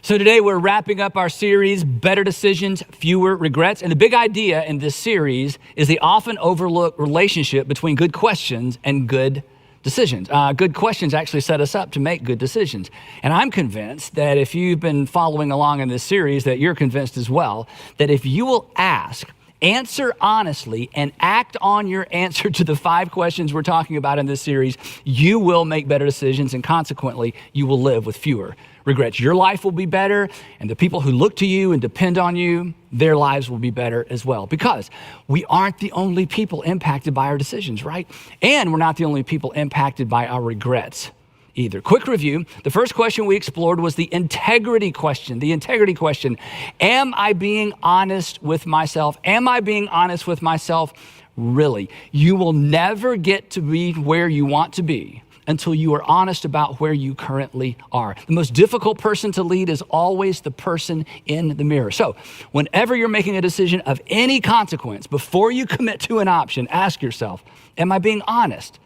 So today we're wrapping up our series, Better Decisions, Fewer Regrets. And the big idea in this series is the often overlooked relationship between good questions and good decisions. Good questions actually set us up to make good decisions. And I'm convinced that if you've been following along in this series, that you're convinced as well, that if you will ask, answer honestly, and act on your answer to the 5 questions we're talking about in this series, you will make better decisions, and consequently, you will live with fewer regrets. Your life will be better, and the people who look to you and depend on you, their lives will be better as well, because we aren't the only people impacted by our decisions, right? And we're not the only people impacted by our regrets either. Quick review. The first question we explored was the integrity question. The integrity question. Am I being honest with myself? Am I being honest with myself? Really? You will never get to be where you want to be until you are honest about where you currently are. The most difficult person to lead is always the person in the mirror. So whenever you're making a decision of any consequence, before you commit to an option, ask yourself, am I being honest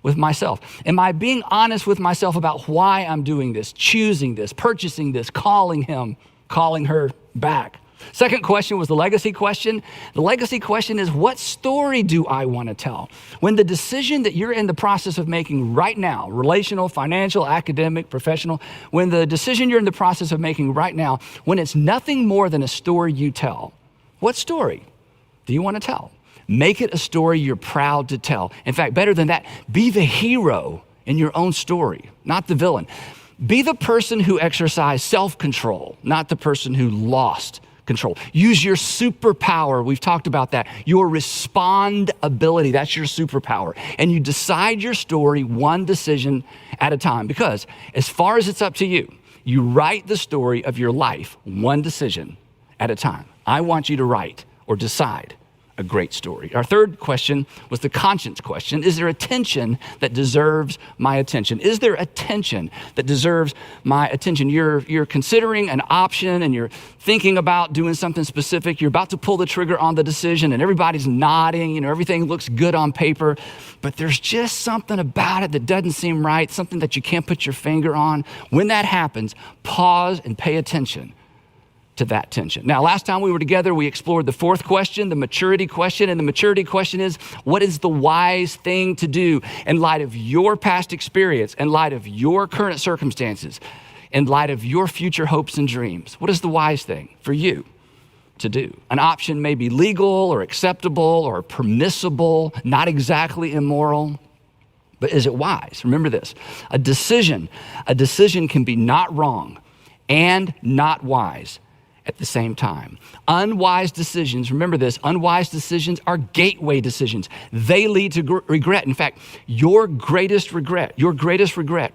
with myself? Am I being honest with myself about why I'm doing this, choosing this, purchasing this, calling him, calling her back? Second question was the legacy question. The legacy question is, what story do I want to tell? When the decision that you're in the process of making right now, relational, financial, academic, professional, when the decision you're in the process of making right now, when it's nothing more than a story you tell, what story do you want to tell? Make it a story you're proud to tell. In fact, better than that, be the hero in your own story, not the villain. Be the person who exercised self-control, not the person who lost control. Use your superpower. We've talked about that. Your respond ability, that's your superpower. And you decide your story one decision at a time, because as far as it's up to you, you write the story of your life one decision at a time. I want you to write or decide a great story. Our third question was the conscience question. Is there a tension that deserves my attention? Is there a tension that deserves my attention? You're considering an option and you're thinking about doing something specific. You're about to pull the trigger on the decision and everybody's nodding, everything looks good on paper, but there's just something about it that doesn't seem right, something that you can't put your finger on. When that happens, pause and pay attention to that tension. Now, last time we were together, we explored the fourth question, the maturity question. And the maturity question is, what is the wise thing to do in light of your past experience, in light of your current circumstances, in light of your future hopes and dreams? What is the wise thing for you to do? An option may be legal or acceptable or permissible, not exactly immoral, but is it wise? Remember this, a decision can be not wrong and not wise at the same time. Unwise decisions, remember this, unwise decisions are gateway decisions. They lead to regret. In fact, your greatest regret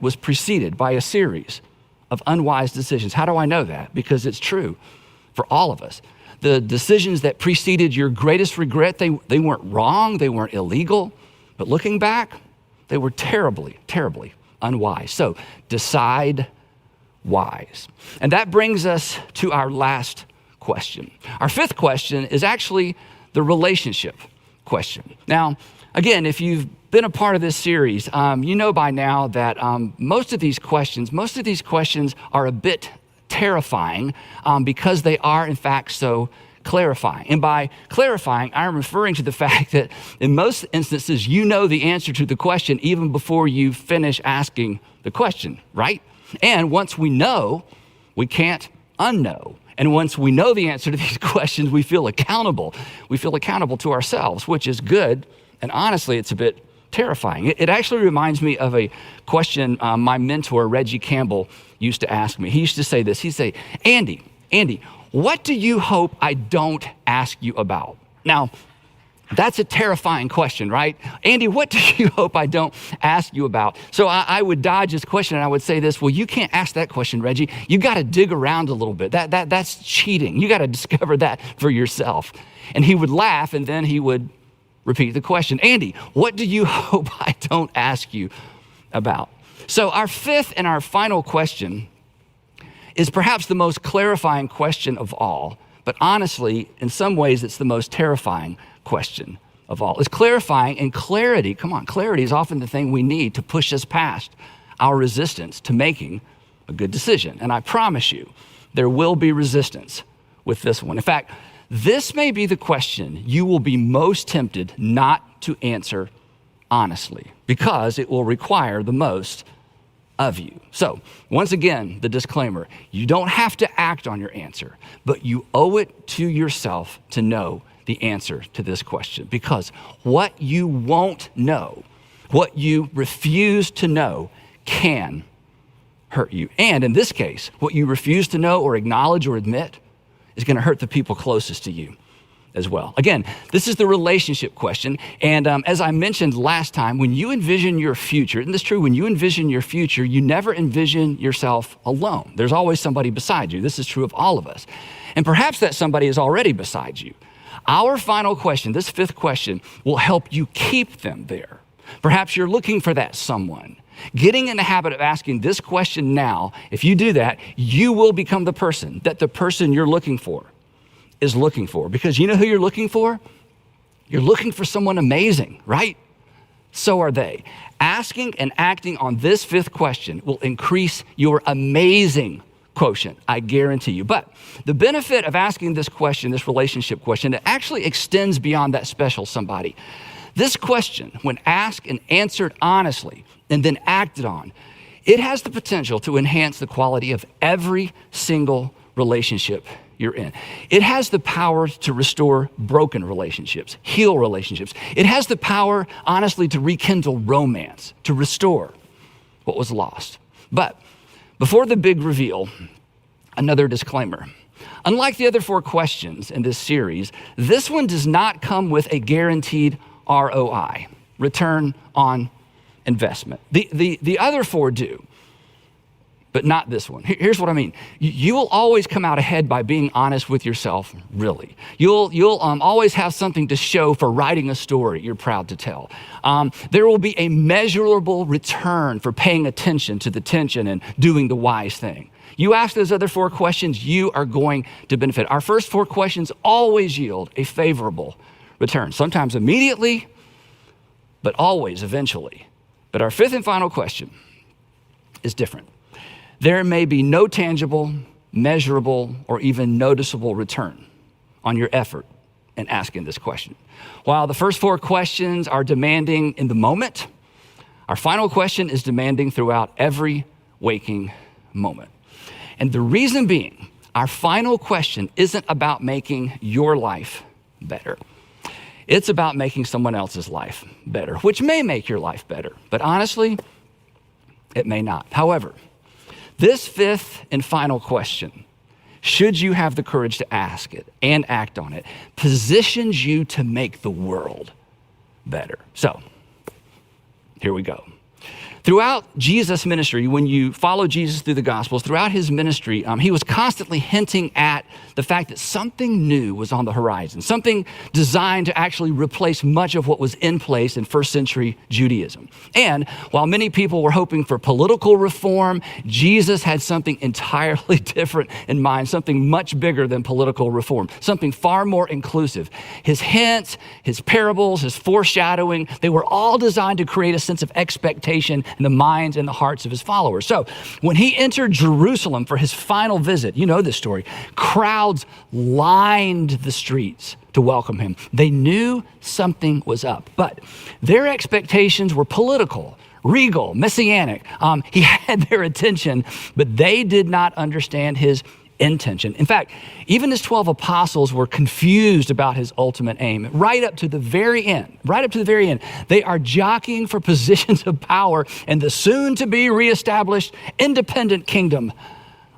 was preceded by a series of unwise decisions. How do I know that? Because it's true for all of us. The decisions that preceded your greatest regret, they weren't wrong, they weren't illegal, but looking back, they were terribly, terribly unwise. So decide wise. And that brings us to our last question. Our fifth question is actually the relationship question. Now, again, if you've been a part of this series, you know by now that most of these questions are a bit terrifying because they are in fact so clarifying. And by clarifying, I'm referring to the fact that in most instances, you know the answer to the question even before you finish asking the question, right? And once we know, we can't unknow. And once we know the answer to these questions, we feel accountable. We feel accountable to ourselves, which is good. And honestly, it's a bit terrifying. It actually reminds me of a question my mentor, Reggie Campbell, used to ask me. He used to say this. He'd say, Andy, what do you hope I don't ask you about? Now, that's a terrifying question, right? Andy, what do you hope I don't ask you about? So I would dodge this question and I would say this, well, you can't ask that question, Reggie. You got to dig around a little bit. That's cheating. You got to discover that for yourself. And he would laugh and then he would repeat the question. Andy, what do you hope I don't ask you about? So our fifth and our final question is perhaps the most clarifying question of all, but honestly, in some ways, it's the most terrifying question of all. It's clarifying, and clarity is often the thing we need to push us past our resistance to making a good decision. And I promise you, There will be resistance with this one. In fact, this may be the question you will be most tempted not to answer honestly, because it will require the most of you. So, once again, the disclaimer, you don't have to act on your answer, but you owe it to yourself to know the answer to this question, because what you won't know, what you refuse to know, can hurt you. And in this case, what you refuse to know or acknowledge or admit is going to hurt the people closest to you as well. Again, this is the relationship question. And as I mentioned last time, when you envision your future, isn't this true? When you envision your future, you never envision yourself alone. There's always somebody beside you. This is true of all of us. And perhaps that somebody is already beside you. Our final question, this fifth question, will help you keep them there. Perhaps you're looking for that someone. Getting in the habit of asking this question now, if you do that, you will become the person that the person you're looking for is looking for. Because you know who you're looking for? You're looking for someone amazing, right? So are they. Asking and acting on this fifth question will increase your amazing quotient, I guarantee you. But the benefit of asking this question, this relationship question, it actually extends beyond that special somebody. This question, when asked and answered honestly and then acted on, it has the potential to enhance the quality of every single relationship you're in. It has the power to restore broken relationships, heal relationships. It has the power, honestly, to rekindle romance, to restore what was lost. But before the big reveal, another disclaimer. Unlike the other 4 questions in this series, this one does not come with a guaranteed ROI, return on investment. The other 4 do, but not this one. Here's what I mean. You will always come out ahead by being honest with yourself, really. You'll always have something to show for writing a story you're proud to tell. There will be a measurable return for paying attention to the tension and doing the wise thing. You ask those other 4 questions, you are going to benefit. Our first 4 questions always yield a favorable return, sometimes immediately, but always eventually. But our 5th and final question is different. There may be no tangible, measurable, or even noticeable return on your effort in asking this question. While the first 4 questions are demanding in the moment, our final question is demanding throughout every waking moment. And the reason being, our final question isn't about making your life better. It's about making someone else's life better, which may make your life better, but honestly, it may not. However, this 5th and final question, should you have the courage to ask it and act on it, positions you to make the world better. So, here we go. Throughout Jesus' ministry, when you follow Jesus through the Gospels, throughout his ministry, he was constantly hinting at the fact that something new was on the horizon, something designed to actually replace much of what was in place in first century Judaism. And while many people were hoping for political reform, Jesus had something entirely different in mind, something much bigger than political reform, something far more inclusive. His hints, his parables, his foreshadowing, they were all designed to create a sense of expectation in the minds and the hearts of his followers. So when he entered Jerusalem for his final visit, you know this story, crowds lined the streets to welcome him. They knew something was up, but their expectations were political, regal, messianic. He had their attention, but they did not understand his intention. In fact, even his 12 apostles were confused about his ultimate aim. Right up to the very end, they are jockeying for positions of power in the soon-to-be reestablished independent kingdom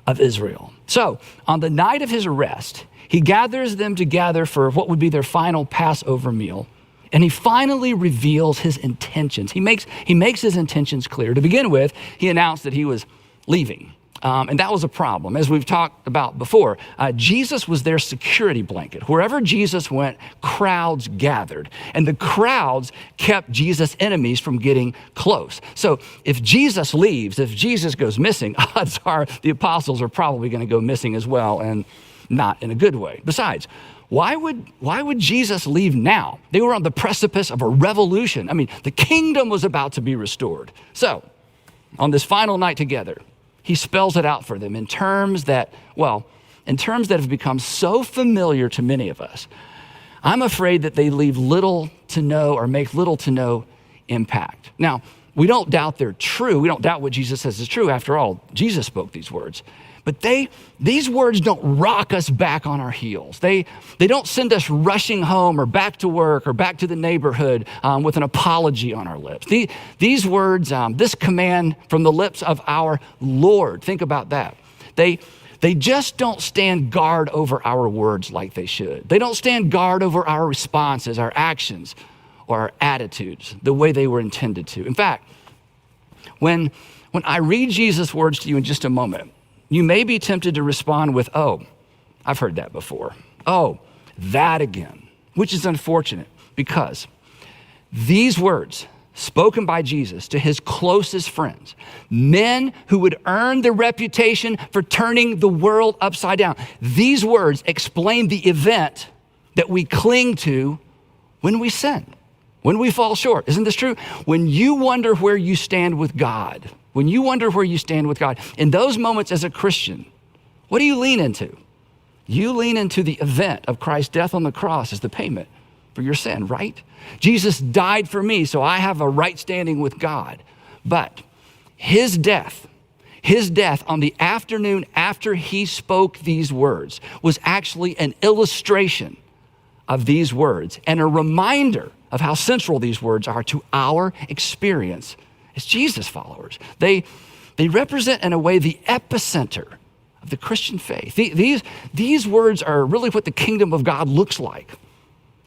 of Israel. So, on the night of his arrest, he gathers them together for what would be their final Passover meal, and he finally reveals his intentions. He makes his intentions clear. To begin with, he announced that he was leaving. And that was a problem. As we've talked about before, Jesus was their security blanket. Wherever Jesus went, crowds gathered. And the crowds kept Jesus' enemies from getting close. So if Jesus leaves, if Jesus goes missing, odds are the apostles are probably going to go missing as well, and not in a good way. Besides, why would Jesus leave now? They were on the precipice of a revolution. I mean, the kingdom was about to be restored. So on this final night together, he spells it out for them in terms that have become so familiar to many of us. I'm afraid that they leave little to no or make little to no impact. Now, we don't doubt they're true. We don't doubt what Jesus says is true. After all, Jesus spoke these words. But these words don't rock us back on our heels. They don't send us rushing home or back to work or back to the neighborhood with an apology on our lips. These words, this command from the lips of our Lord, think about that. They just don't stand guard over our words like they should. They don't stand guard over our responses, our actions, or our attitudes the way they were intended to. In fact, when I read Jesus' words to you in just a moment, you may be tempted to respond with, oh, I've heard that before. Oh, that again, which is unfortunate because these words spoken by Jesus to his closest friends, men who would earn the reputation for turning the world upside down, these words explain the event that we cling to when we sin, when we fall short. Isn't this true? When you wonder where you stand with God, in those moments as a Christian, what do you lean into? You lean into the event of Christ's death on the cross as the payment for your sin, right? Jesus died for me, so I have a right standing with God. But his death on the afternoon after he spoke these words was actually an illustration of these words and a reminder of how central these words are to our experience as Jesus followers. They represent in a way the epicenter of the Christian faith. These words are really what the kingdom of God looks like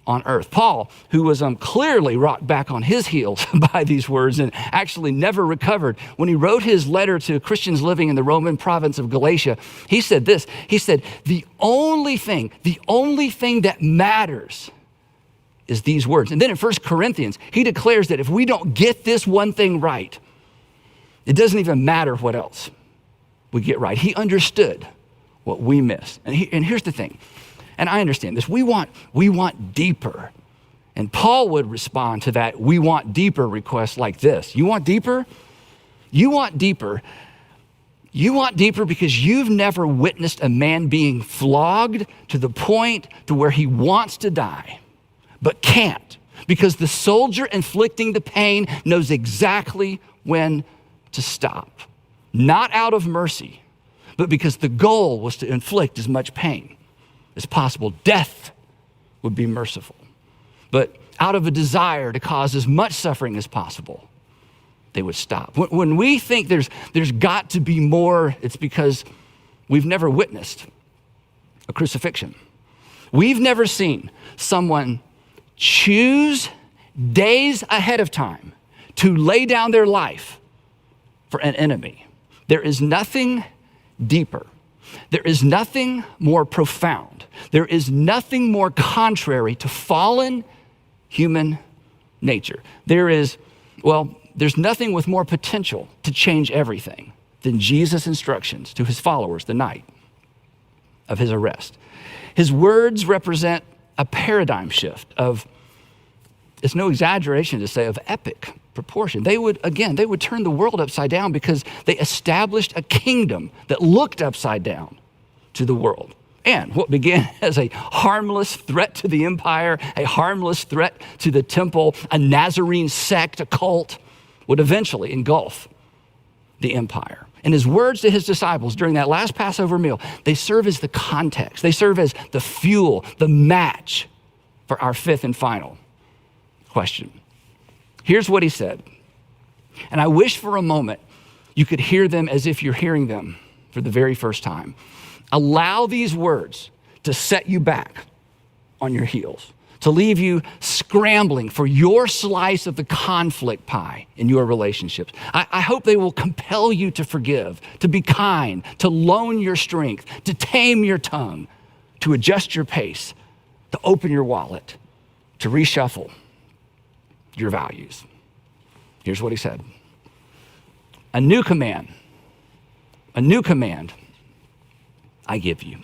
on earth. Paul, who was clearly rocked back on his heels by these words and actually never recovered, when he wrote his letter to Christians living in the Roman province of Galatia, he said this, he said, the only thing that matters is these words. And then in 1 Corinthians, he declares that if we don't get this one thing right, it doesn't even matter what else we get right. He understood what we missed. And here's the thing, and I understand this, we want deeper. And Paul would respond to that, we want deeper request like this. You want deeper? You want deeper. You want deeper because you've never witnessed a man being flogged to the point to where he wants to die, but can't, because the soldier inflicting the pain knows exactly when to stop. Not out of mercy, but because the goal was to inflict as much pain as possible. Death would be merciful, but out of a desire to cause as much suffering as possible, they would stop. When we think there's got to be more, it's because we've never witnessed a crucifixion. We've never seen someone choose days ahead of time to lay down their life for an enemy. There is nothing deeper. There is nothing more profound. There is nothing more contrary to fallen human nature. There's nothing with more potential to change everything than Jesus' instructions to his followers the night of his arrest. His words represent a paradigm shift of, it's no exaggeration to say, of epic proportion. They would turn the world upside down because they established a kingdom that looked upside down to the world. And what began as a harmless threat to the empire, a harmless threat to the temple, a Nazarene sect, a cult, would eventually engulf the empire. And his words to his disciples during that last Passover meal, they serve as the context. They serve as the fuel, the match for our fifth and final question. Here's what he said. And I wish for a moment you could hear them as if you're hearing them for the very first time. Allow these words to set you back on your heels, to leave you scrambling for your slice of the conflict pie in your relationships. I hope they will compel you to forgive, to be kind, to loan your strength, to tame your tongue, to adjust your pace, to open your wallet, to reshuffle your values. Here's what he said. A new command I give you.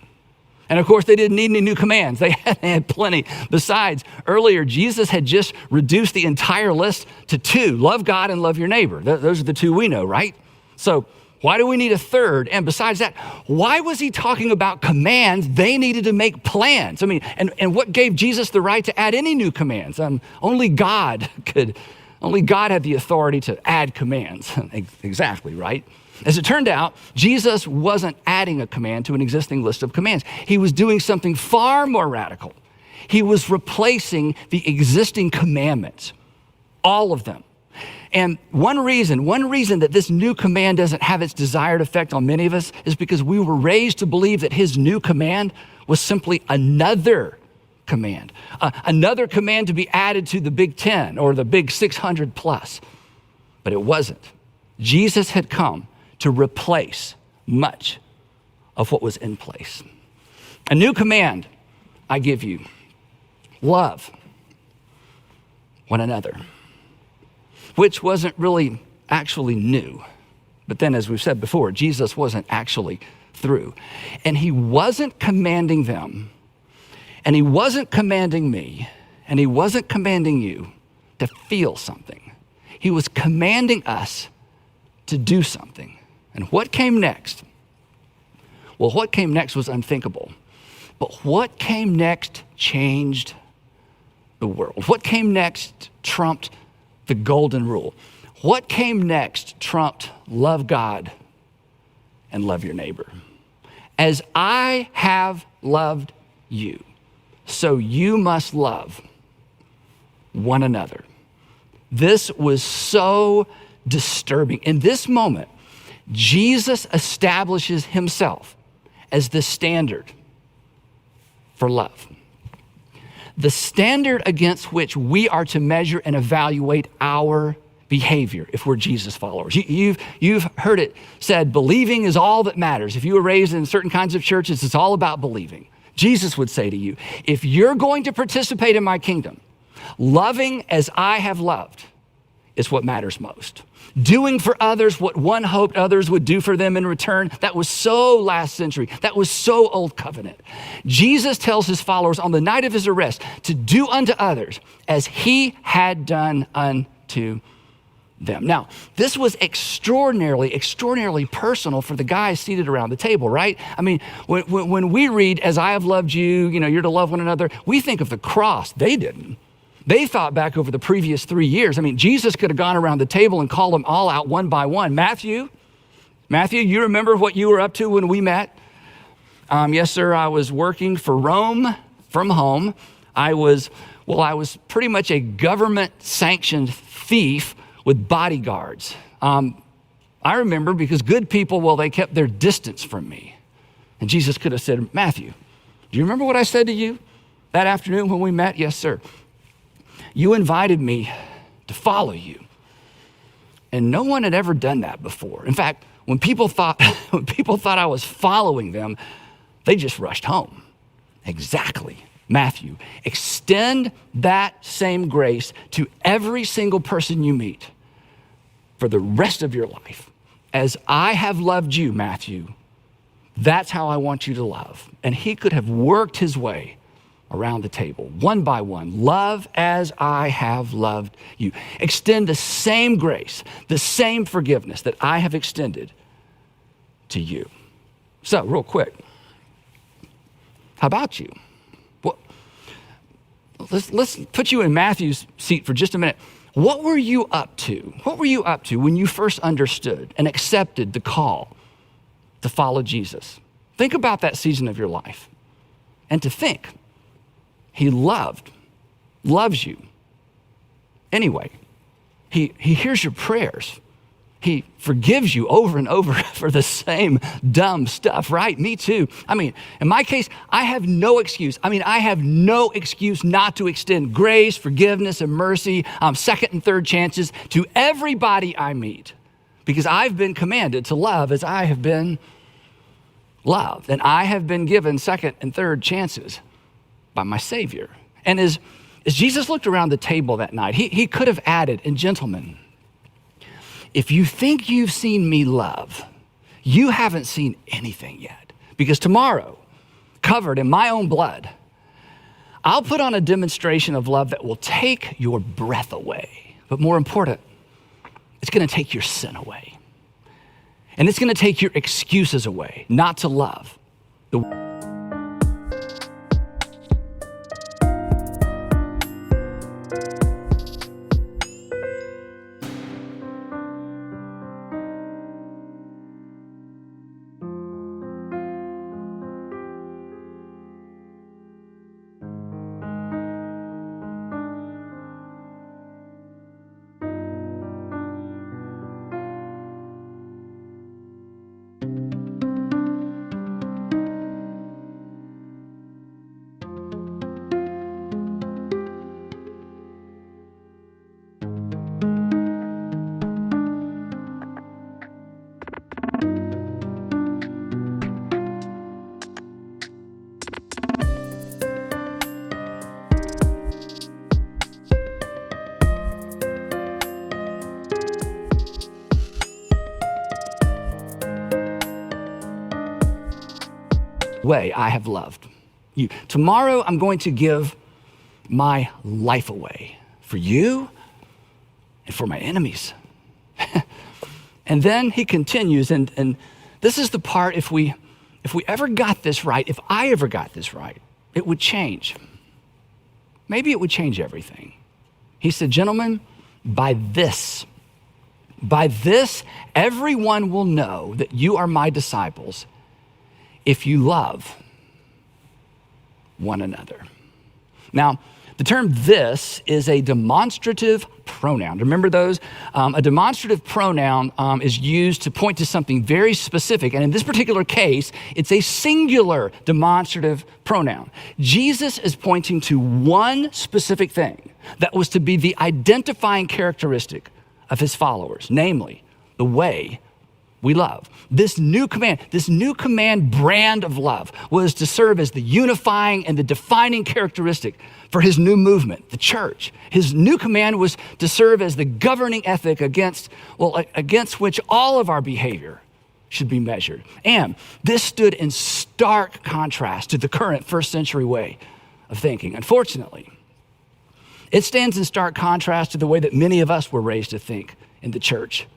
And of course, they didn't need any new commands. They had plenty. Besides, earlier, Jesus had just reduced the entire list to two: love God and love your neighbor. Those are the two we know, right? So Why do we need a third? And besides that, why was he talking about commands? They needed to make plans. I mean, and what gave Jesus the right to add any new commands? Only God had the authority to add commands. Exactly, right? As it turned out, Jesus wasn't adding a command to an existing list of commands. He was doing something far more radical. He was replacing the existing commandments, all of them. And one reason that this new command doesn't have its desired effect on many of us is because we were raised to believe that his new command was simply another command to be added to the Big 10 or the Big 600 plus. But it wasn't. Jesus had come to replace much of what was in place. A new command I give you: love one another, which wasn't really actually new. But then, as we've said before, Jesus wasn't actually through. And he wasn't commanding them, and he wasn't commanding me, and he wasn't commanding you to feel something. He was commanding us to do something. And what came next? Well, what came next was unthinkable. But what came next changed the world. What came next trumped the golden rule. What came next trumped love God and love your neighbor. As I have loved you, so you must love one another. This was so disturbing. In this moment, Jesus establishes himself as the standard for love. The standard against which we are to measure and evaluate our behavior if we're Jesus followers. You've heard it said, believing is all that matters. If you were raised in certain kinds of churches, it's all about believing. Jesus would say to you, if you're going to participate in my kingdom, loving as I have loved is what matters most. Doing for others what one hoped others would do for them in return, that was so last century. That was so old covenant. Jesus tells his followers on the night of his arrest to do unto others as he had done unto them. Now, this was extraordinarily personal for the guys seated around the table, right? I mean, when we read, as I have loved you, you're to love one another, we think of the cross. They didn't. They thought back over the previous 3 years. I mean, Jesus could have gone around the table and called them all out one by one. Matthew, you remember what you were up to when we met? Yes, sir, I was working for Rome from home. I was pretty much a government-sanctioned thief with bodyguards. I remember because good people, they kept their distance from me. And Jesus could have said, Matthew, do you remember what I said to you that afternoon when we met? Yes, sir. You invited me to follow you. And no one had ever done that before. In fact, when people thought I was following them, they just rushed home. Exactly. Matthew, extend that same grace to every single person you meet for the rest of your life. As I have loved you, Matthew, that's how I want you to love. And he could have worked his way around the table, one by one. Love as I have loved you. Extend the same grace, the same forgiveness that I have extended to you. So, real quick, how about you? Well, let's put you in Matthew's seat for just a minute. What were you up to? What were you up to when you first understood and accepted the call to follow Jesus? Think about that season of your life. And to think, he loves you. Anyway, he hears your prayers. He forgives you over and over for the same dumb stuff, right? Me too. I mean, in my case, I have no excuse. I have no excuse not to extend grace, forgiveness, and mercy, second and third chances to everybody I meet because I've been commanded to love as I have been loved. And I have been given second and third chances by my Savior. And as Jesus looked around the table that night, he could have added, and gentlemen, if you think you've seen me love, you haven't seen anything yet. Because tomorrow, covered in my own blood, I'll put on a demonstration of love that will take your breath away. But more important, it's going to take your sin away. And it's going to take your excuses away, not to love. Way I have loved you. Tomorrow I'm going to give my life away for you and for my enemies. And then he continues, and this is the part, if we ever got this right, if I ever got this right, it would change. Maybe it would change everything. He said, gentlemen, by this, everyone will know that you are my disciples if you love one another. Now, the term this is a demonstrative pronoun. Remember those? A demonstrative pronoun is used to point to something very specific. And in this particular case, it's a singular demonstrative pronoun. Jesus is pointing to one specific thing that was to be the identifying characteristic of his followers, namely the way we love. This new command brand of love was to serve as the unifying and the defining characteristic for his new movement, the church. His new command was to serve as the governing ethic against which all of our behavior should be measured. And this stood in stark contrast to the current first century way of thinking. Unfortunately, it stands in stark contrast to the way that many of us were raised to think in the church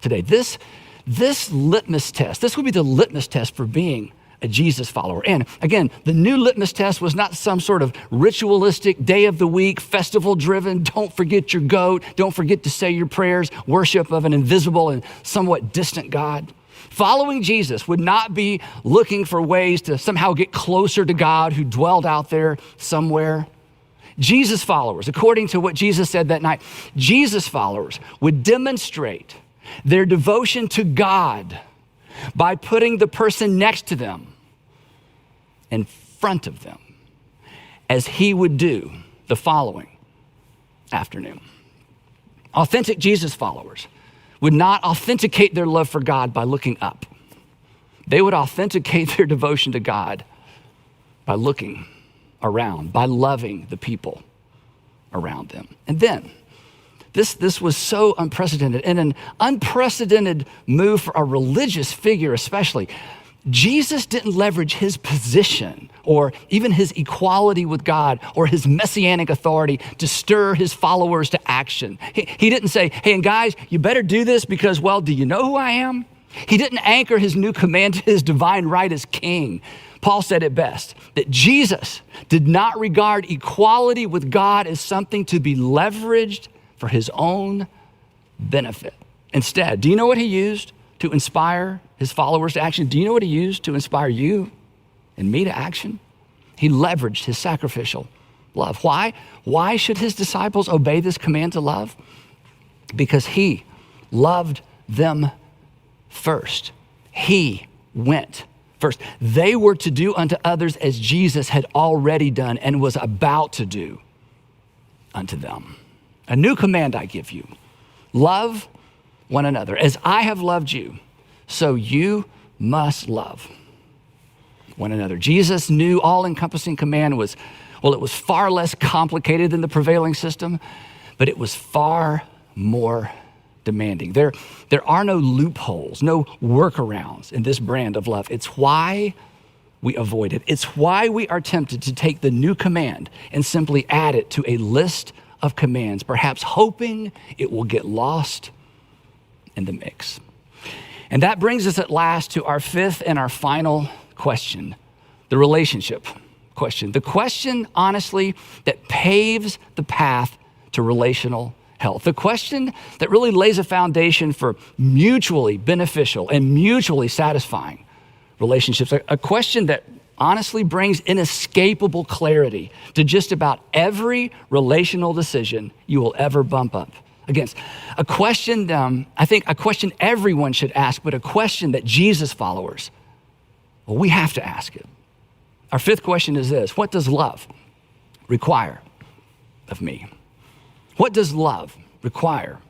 today. This litmus test, this would be the litmus test for being a Jesus follower. And again, the new litmus test was not some sort of ritualistic day of the week, festival driven, don't forget your goat, don't forget to say your prayers, worship of an invisible and somewhat distant God. Following Jesus would not be looking for ways to somehow get closer to God who dwelled out there somewhere. Jesus followers, according to what Jesus said that night, Jesus followers would demonstrate their devotion to God by putting the person next to them in front of them, as he would do the following afternoon. Authentic Jesus followers would not authenticate their love for God by looking up. They would authenticate their devotion to God by looking around, by loving the people around them. And then, This was so unprecedented, and an unprecedented move for a religious figure especially. Jesus didn't leverage his position or even his equality with God or his messianic authority to stir his followers to action. He didn't say, hey, and guys, you better do this because, well, do you know who I am? He didn't anchor his new command to his divine right as king. Paul said it best, that Jesus did not regard equality with God as something to be leveraged for his own benefit. Instead, do you know what he used to inspire his followers to action? Do you know what he used to inspire you and me to action? He leveraged his sacrificial love. Why? Why should his disciples obey this command to love? Because he loved them first. He went first. They were to do unto others as Jesus had already done and was about to do unto them. A new command I give you, love one another. As I have loved you, so you must love one another. Jesus' new all-encompassing command was far less complicated than the prevailing system, but it was far more demanding. There are no loopholes, no workarounds in this brand of love. It's why we avoid it. It's why we are tempted to take the new command and simply add it to a list of commands, perhaps hoping it will get lost in the mix. And that brings us at last to our fifth and our final question, the relationship question. The question, honestly, that paves the path to relational health. The question that really lays a foundation for mutually beneficial and mutually satisfying relationships. A question that honestly brings inescapable clarity to just about every relational decision you will ever bump up against. A question, I think a question everyone should ask, but a question that Jesus followers, well, we have to ask it. Our fifth question is this: what does love require of me? What does love require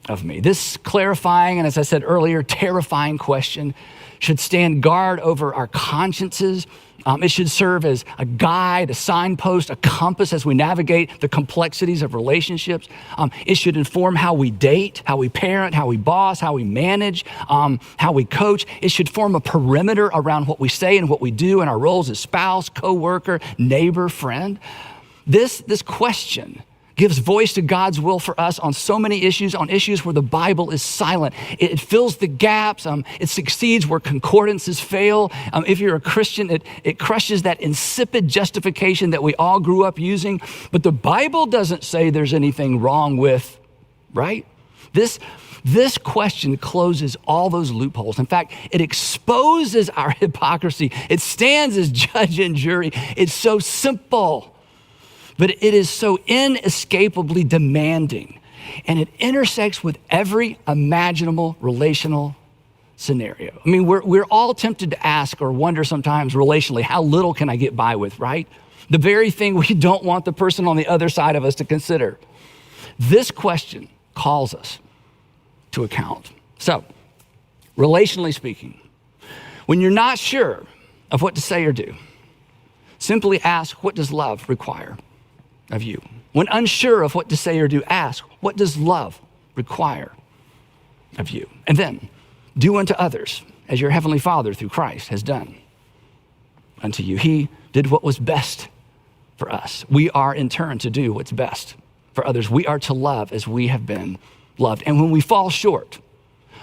of me? This clarifying and, as I said earlier, terrifying question should stand guard over our consciences. It should serve as a guide, a signpost, a compass as we navigate the complexities of relationships. It should inform how we date, how we parent, how we boss, how we manage, how we coach. It should form a perimeter around what we say and what we do in our roles as spouse, coworker, neighbor, friend. This question gives voice to God's will for us on so many issues, on issues where the Bible is silent. It fills the gaps. It succeeds where concordances fail. If you're a Christian, it crushes that insipid justification that we all grew up using. But the Bible doesn't say there's anything wrong with, right? This question closes all those loopholes. In fact, it exposes our hypocrisy. It stands as judge and jury. It's so simple, but it is so inescapably demanding, and it intersects with every imaginable relational scenario. I mean, we're all tempted to ask or wonder sometimes relationally, how little can I get by with, right? The very thing we don't want the person on the other side of us to consider. This question calls us to account. So, relationally speaking, when you're not sure of what to say or do, simply ask, what does love require of you? When unsure of what to say or do, ask, what does love require of you? And then do unto others as your heavenly Father through Christ has done unto you. He did what was best for us. We are in turn to do what's best for others. We are to love as we have been loved. And when we fall short,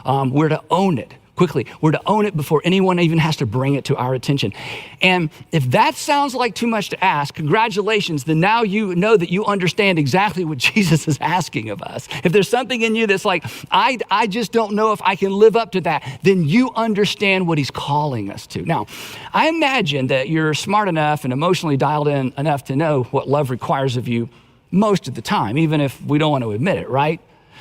we're to own it quickly. We're to own it before anyone even has to bring it to our attention. And if that sounds like too much to ask, congratulations, then now you know that you understand exactly what Jesus is asking of us. If there's something in you that's like, I just don't know if I can live up to that, then you understand what he's calling us to. Now, I imagine that you're smart enough and emotionally dialed in enough to know what love requires of you most of the time, even if we don't want to admit it, right?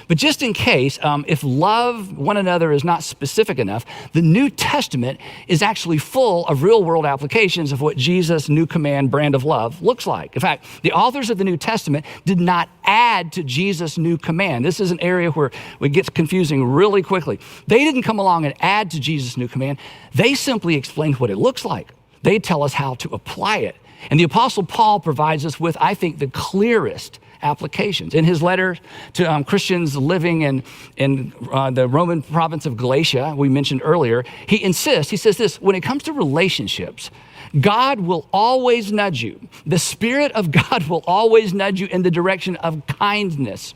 But just in case, if love one another is not specific enough, the New Testament is actually full of real-world applications of what Jesus' new command brand of love looks like. In fact, the authors of the New Testament did not add to Jesus' new command. This is an area where it gets confusing really quickly. They didn't come along and add to Jesus' new command. They simply explained what it looks like. They tell us how to apply it. And the Apostle Paul provides us with, I think, the clearest applications. In his letter to Christians living in the Roman province of Galatia, we mentioned earlier, he says this: when it comes to relationships, God will always nudge you. The Spirit of God will always nudge you in the direction of kindness,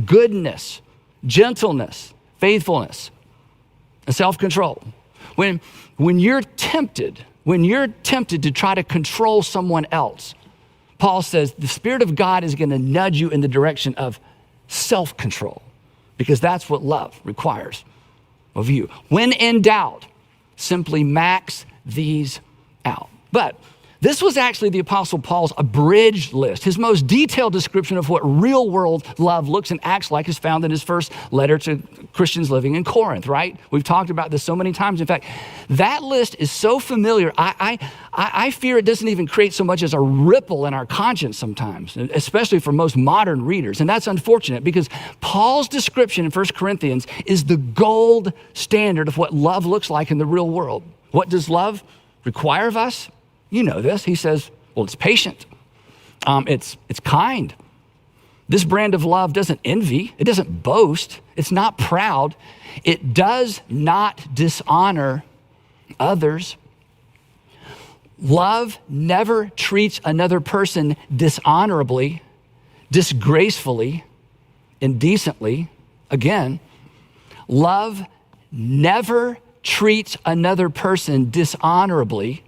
goodness, gentleness, faithfulness, and self-control. When you're tempted to try to control someone else, Paul says the Spirit of God is going to nudge you in the direction of self-control, because that's what love requires of you. When in doubt, simply max these out. But this was actually the Apostle Paul's abridged list. His most detailed description of what real-world love looks and acts like is found in his first letter to Christians living in Corinth, right? We've talked about this so many times. In fact, that list is so familiar, I fear it doesn't even create so much as a ripple in our conscience sometimes, especially for most modern readers. And that's unfortunate, because Paul's description in 1 Corinthians is the gold standard of what love looks like in the real world. What does love require of us? You know this. He says, well, it's patient. It's kind. This brand of love doesn't envy. It doesn't boast. It's not proud. It does not dishonor others. Love never treats another person dishonorably, disgracefully, indecently. Again, love never treats another person dishonorably.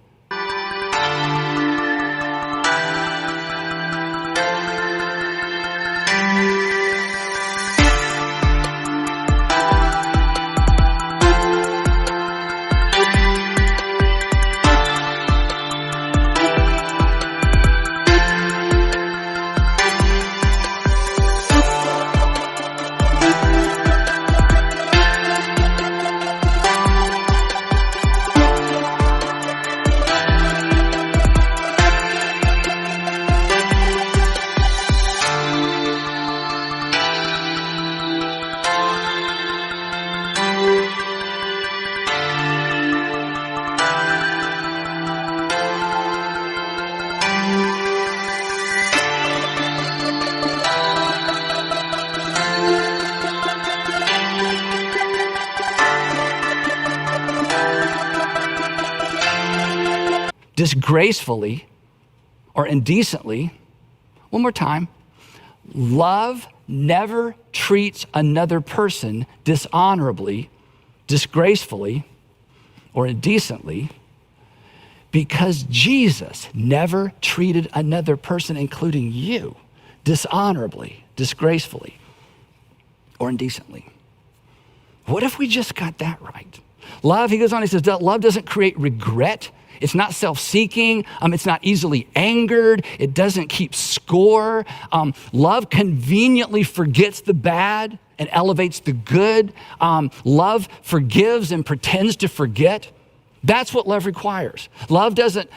Disgracefully or indecently. One more time. Love never treats another person dishonorably, disgracefully, or indecently, because Jesus never treated another person, including you, dishonorably, disgracefully, or indecently. What if we just got that right? Love, he goes on, he says, love doesn't create regret. It's not self-seeking. It's not easily angered. It doesn't keep score. Love conveniently forgets the bad and elevates the good. Love forgives and pretends to forget. That's what love requires. Love doesn't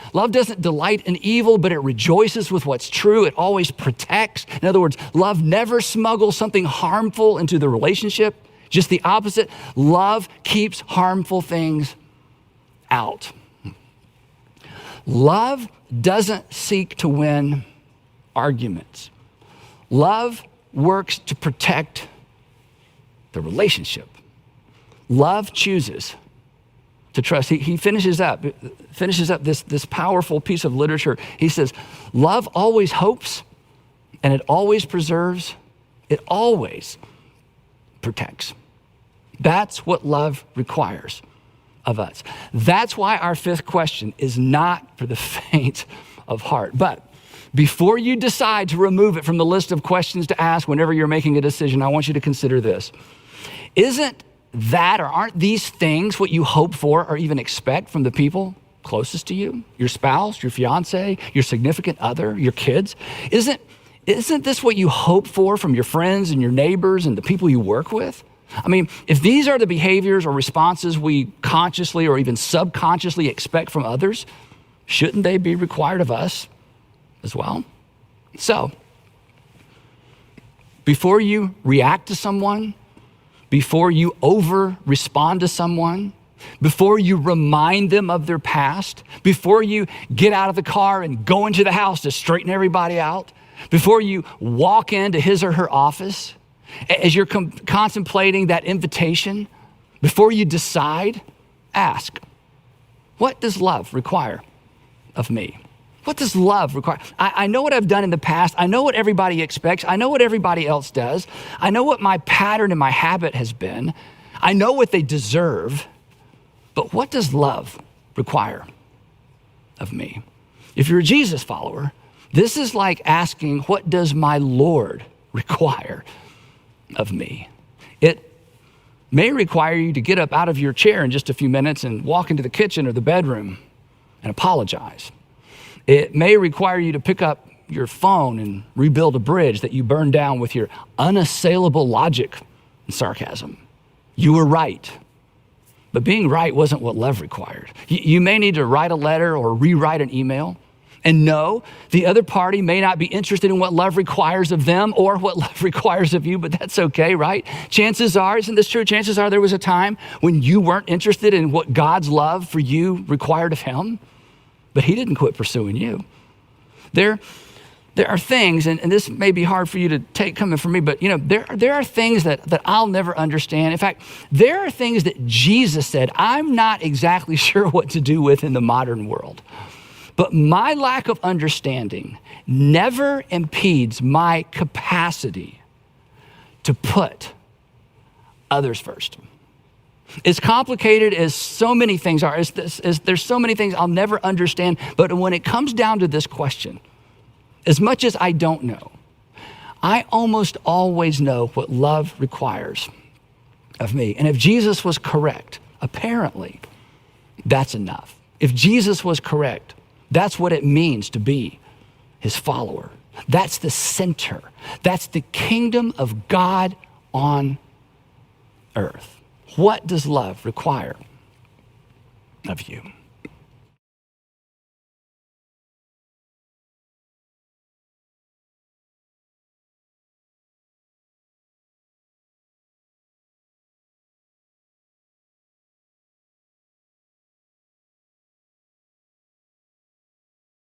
delight in evil, but it rejoices with what's true. It always protects. In other words, love never smuggles something harmful into the relationship. Just the opposite. Love keeps harmful things out. Love doesn't seek to win arguments. Love works to protect the relationship. Love chooses to trust. He finishes up this powerful piece of literature. He says, love always hopes, and it always preserves, it always protects. That's what love requires of us. That's why our fifth question is not for the faint of heart. But before you decide to remove it from the list of questions to ask whenever you're making a decision, I want you to consider this. Isn't that, or aren't these things what you hope for or even expect from the people closest to you? Your spouse, your fiance, your significant other, your kids? Isn't this what you hope for from your friends and your neighbors and the people you work with? I mean, if these are the behaviors or responses we consciously or even subconsciously expect from others, shouldn't they be required of us as well? So, before you react to someone, before you over-respond to someone, before you remind them of their past, before you get out of the car and go into the house to straighten everybody out, before you walk into his or her office, as you're contemplating that invitation, before you decide, ask, what does love require of me? What does love require? I know what I've done in the past. I know what everybody expects. I know what everybody else does. I know what my pattern and my habit has been. I know what they deserve. But what does love require of me? If you're a Jesus follower, this is like asking, what does my Lord require of me? It may require you to get up out of your chair in just a few minutes and walk into the kitchen or the bedroom and apologize. It may require you to pick up your phone and rebuild a bridge that you burned down with your unassailable logic and sarcasm. You were right, but being right wasn't what love required. You may need to write a letter or rewrite an email. And no, the other party may not be interested in what love requires of them or what love requires of you, but that's okay, right? Chances are, isn't this true? Chances are there was a time when you weren't interested in what God's love for you required of him, but he didn't quit pursuing you. There are things, and this may be hard for you to take coming from me, but there are things that I'll never understand. In fact, there are things that Jesus said I'm not exactly sure what to do with in the modern world. But my lack of understanding never impedes my capacity to put others first. As complicated as so many things are, as there's so many things I'll never understand, but when it comes down to this question, as much as I don't know, I almost always know what love requires of me. And if Jesus was correct, apparently, that's enough. If Jesus was correct, that's what it means to be his follower. That's the center. That's the kingdom of God on earth. What does love require of you?